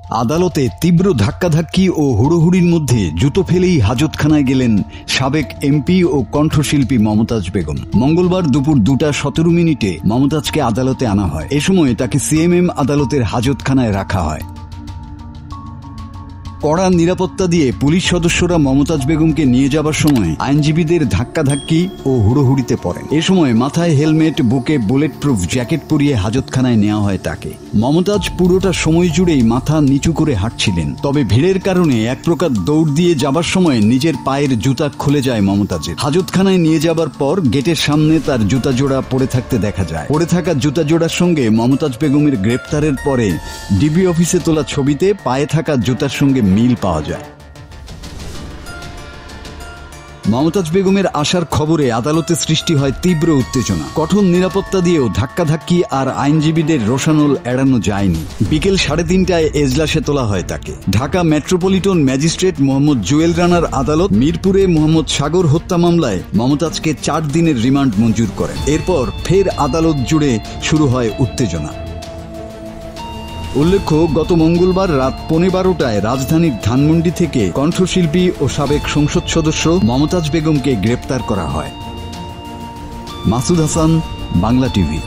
আদালতে তীব্র ধাক্কাধাক্কি ও হুড়োহুড়ির মধ্যে জুতো ফেলেই হাজতখানায় গেলেন সাবেক এমপি ও কণ্ঠশিল্পী মমতাজ বেগম। মঙ্গলবার দুপুর 2:17 মমতাজকে আদালতে আনা হয়। এ সময় তাকে সিএমএম আদালতের হাজতখানায় রাখা হয়। কড়া নিরাপত্তা দিয়ে পুলিশ সদস্যরা মমতাজ বেগমকে নিয়ে যাবার সময় আইনজীবীদের ধাক্কাধাক্কি ও হুড়োহুড়িতে পড়েন। এ সময় মাথায় হেলমেট, বুকে বুলেট প্রুফ জ্যাকেট পরিয়ে হাজতখানায় নেওয়া হয় তাকে। মমতাজ পুরোটা সময় জুড়েই মাথা নিচু করে হাঁটছিলেন। তবে ভিড়ের কারণে এক প্রকার দৌড় দিয়ে যাবার সময় নিজের পায়ের জুতা খুলে যায় মমতাজের। হাজতখানায় নিয়ে যাবার পর গেটের সামনে তার জুতা জোড়া পড়ে থাকতে দেখা যায়। পড়ে থাকা জুতা জোড়ার সঙ্গে মমতাজ বেগমের গ্রেপ্তারের পরে ডিবি অফিসে তোলা ছবিতে পায়ে থাকা জুতার সঙ্গে মিল পাওয়া যায়। মমতাজ বেগমের আসার খবরে আদালতে সৃষ্টি হয় তীব্র উত্তেজনা। কঠোর নিরাপত্তা দিয়েও ধাক্কাধাক্কি আর আইনজীবীদের রোষানল এড়ানো যায়নি। বিকেল 3:30টায় এজলাসে তোলা হয় তাকে। ঢাকা মেট্রোপলিটন ম্যাজিস্ট্রেট মোহাম্মদ জুয়েল রানার আদালত মিরপুরে মোহাম্মদ সাগর হত্যা মামলায় মমতাজকে 4 দিনের রিমান্ড মঞ্জুর করেন। এরপর ফের আদালত জুড়ে শুরু হয় উত্তেজনা। উল্লেখ্য, গত মঙ্গলবার রাত 12:15টায় রাজধানীর ধানমন্ডি থেকে কণ্ঠশিল্পী ও সাবেক সংসদ সদস্য মমতাজ বেগমকে গ্রেপ্তার করা হয়। মাসুদ হাসান, বাংলা টিভি।